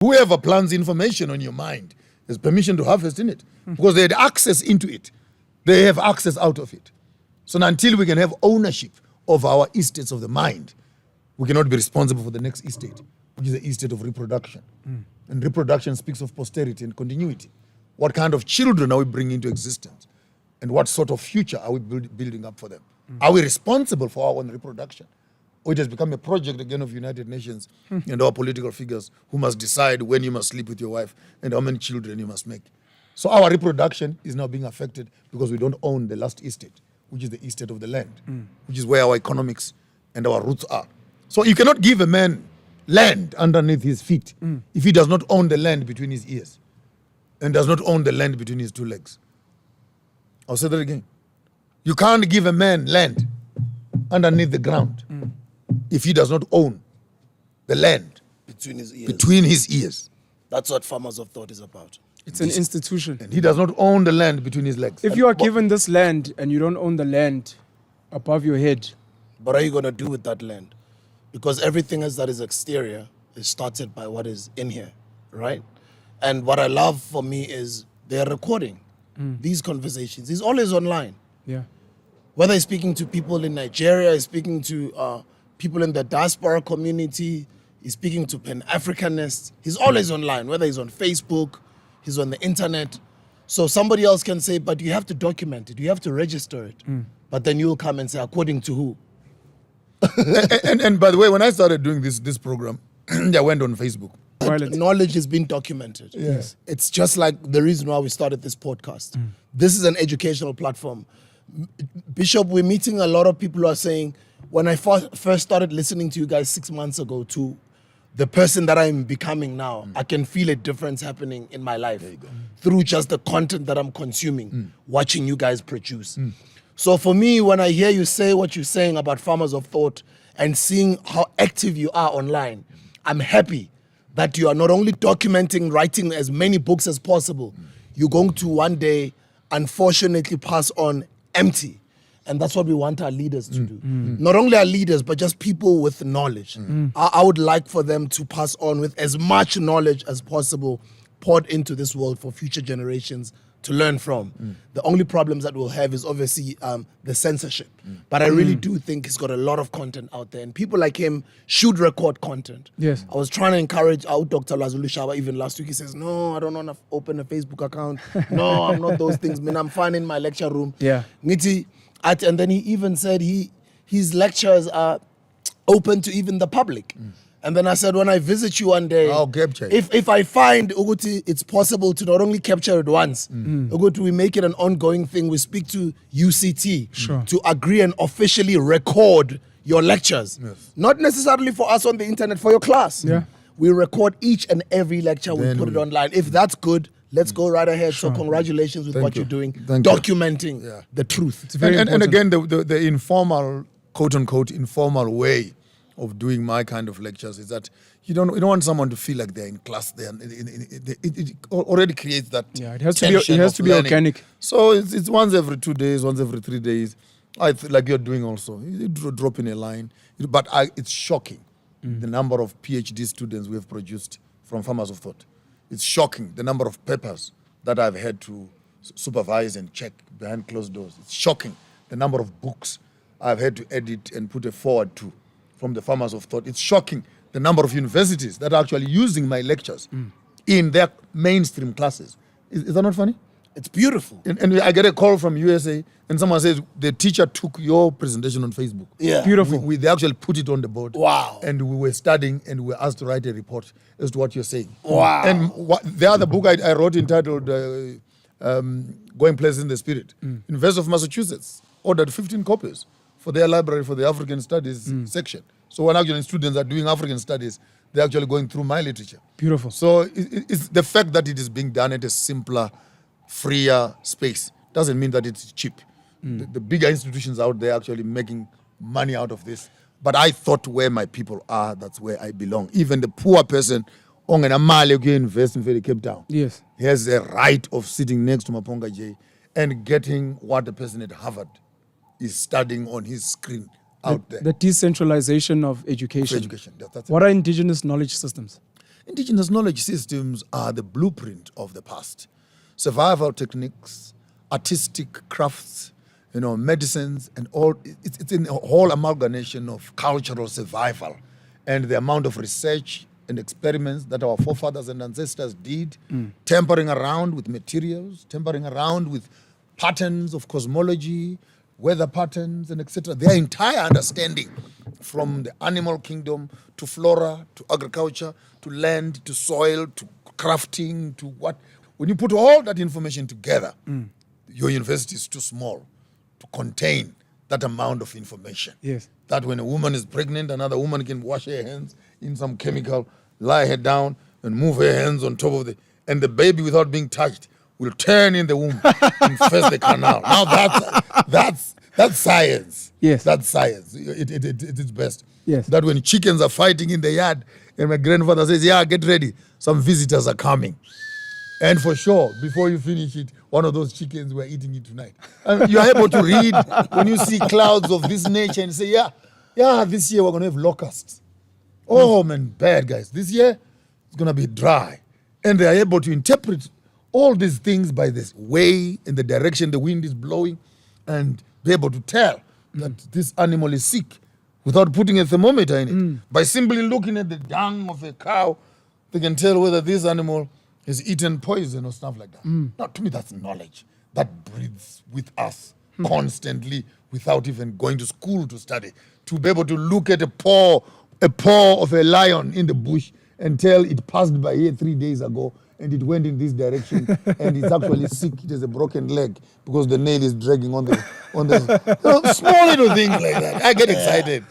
Whoever plants information on your mind has permission to harvest in it because they had access into it. They have access out of it. So until we can have ownership of our estates of the mind, we cannot be responsible for the next estate, which is the estate of reproduction. And reproduction speaks of posterity and continuity. What kind of children are we bringing into existence? And what sort of future are we building up for them? Are we responsible for our own reproduction? Or it has become a project again of United Nations and our political figures who must decide when you must sleep with your wife and how many children you must make. So our reproduction is now being affected because we don't own the last estate, which is the estate of the land, which is where our economics and our roots are. So you cannot give a man land underneath his feet if he does not own the land between his ears and does not own the land between his two legs. I'll say that again. You can't give a man land underneath the ground if he does not own the land between his ears. between his ears. That's what Farmers of Thought is about. It's an institution. And he does not own the land between his legs. If you are given this land and you don't own the land above your head, What are you going to do with that land? Because everything that is exterior is started by what is in here, right? And what I love for me is they're recording these conversations. He's always online. yeah, Whether he's speaking to people in Nigeria, he's speaking to people in the diaspora community, he's speaking to Pan-Africanists, he's always online, whether he's on Facebook, he's on the internet. So somebody else can say, but you have to document it, you have to register it. But then you'll come and say, according to who? and by the way, when I started doing this program, I went on Facebook. Violent. Knowledge has been documented. Yes. It's just like the reason why we started this podcast. This is an educational platform. Bishop, we're meeting a lot of people who are saying, when I first started listening to you guys 6 months ago to the person that I'm becoming now, I can feel a difference happening in my life through just the content that I'm consuming, watching you guys produce. So for me, when I hear you say what you're saying about Farmers of Thought and seeing how active you are online, I'm happy that you are not only documenting, writing as many books as possible, you're going to one day, unfortunately, pass on empty. And that's what we want our leaders to do. Not only our leaders, but just people with knowledge. I would like for them to pass on with as much knowledge as possible poured into this world for future generations to learn from. The only problems that we'll have is obviously the censorship. But I really do think he's got a lot of content out there, and people like him should record content. Yes. I was trying to encourage our Dr. Lazulu Shaba even last week. He says, no, I don't want to open a Facebook account. No, I'm not those things. Man, I'm fine in my lecture room. Yeah. Ngiti, and then he even said his lectures are open to even the public. And then I said, when I visit you one day, I'll capture it. if I find Uguti, it's possible to not only capture it once, Uguti, we make it an ongoing thing. We speak to UCT to agree and officially record your lectures. Yes. Not necessarily for us on the internet, for your class. Yeah. We record each and every lecture, we Then put it online. If that's good, let's go right ahead. So congratulations with Thank what you. you're doing, Thank you. documenting the truth. it's very And important. again, the informal, quote unquote, informal way of doing my kind of lectures is that you don't want someone to feel like they're in class. It already creates that. Yeah, it has to tension of be learning. organic. So it's once every 2 days, once every 3 days. I feel like you're doing also. You drop in a line, but it's shocking the number of PhD students we have produced from Farmers of Thought. It's shocking the number of papers that I've had to supervise and check behind closed doors. It's shocking the number of books I've had to edit and put a forward to from the Farmers of Thought. It's shocking the number of universities that are actually using my lectures in their mainstream classes. Is that not funny? It's beautiful. And I get a call from USA and someone says the teacher took your presentation on Facebook. Yeah. Beautiful. They actually put it on the board. Wow. And we were studying and we were asked to write a report as to what you're saying. Wow. And the other book I wrote entitled Going Places in the Spirit, University of Massachusetts ordered 15 copies for their library for the African Studies section. So when actually students are doing African Studies, they're actually going through my literature. Beautiful. So it's the fact that it is being done at a simpler, freer space doesn't mean that it's cheap. The bigger institutions out there are actually making money out of this. But I thought where my people are, that's where I belong. Even the poor person, Ongenamale invest in Cape Town. Yes. He has a right of sitting next to Maponga J and getting what the person at Harvard is studying on his screen out there. The decentralization of education. Education. That's it. What are indigenous knowledge systems? Indigenous knowledge systems are the blueprint of the past. Survival techniques, artistic crafts, medicines, and all. It's in a whole amalgamation of cultural survival, and the amount of research and experiments that our forefathers and ancestors did, tampering around with materials, tampering around with patterns of cosmology, weather patterns, and etc. Their entire understanding, from the animal kingdom to flora to agriculture to land to soil to crafting to what. When you put all that information together, your university is too small to contain that amount of information. Yes. That when a woman is pregnant, another woman can wash her hands in some chemical, lie her down, and move her hands on top of and the baby, without being touched, will turn in the womb and infest the canal. Now that's science. Yes. That's science. It is best. Yes. That when chickens are fighting in the yard, and my grandfather says, "Yeah, get ready, some visitors are coming." And for sure, before you finish it, one of those chickens were eating it tonight. You're able to read when you see clouds of this nature and say, yeah, this year we're going to have locusts. Oh, man, bad guys. This year, it's going to be dry. And they are able to interpret all these things by this way and the direction the wind is blowing and be able to tell that this animal is sick without putting a thermometer in it. By simply looking at the dung of a cow, they can tell whether this animal has eaten poison or stuff like that. Now, to me, that's knowledge that breathes with us constantly without even going to school to study. To be able to look at a paw of a lion in the bush and tell it passed by here 3 days ago and it went in this direction and it's actually sick. It has a broken leg because the nail is dragging on the small little things like that. I get excited.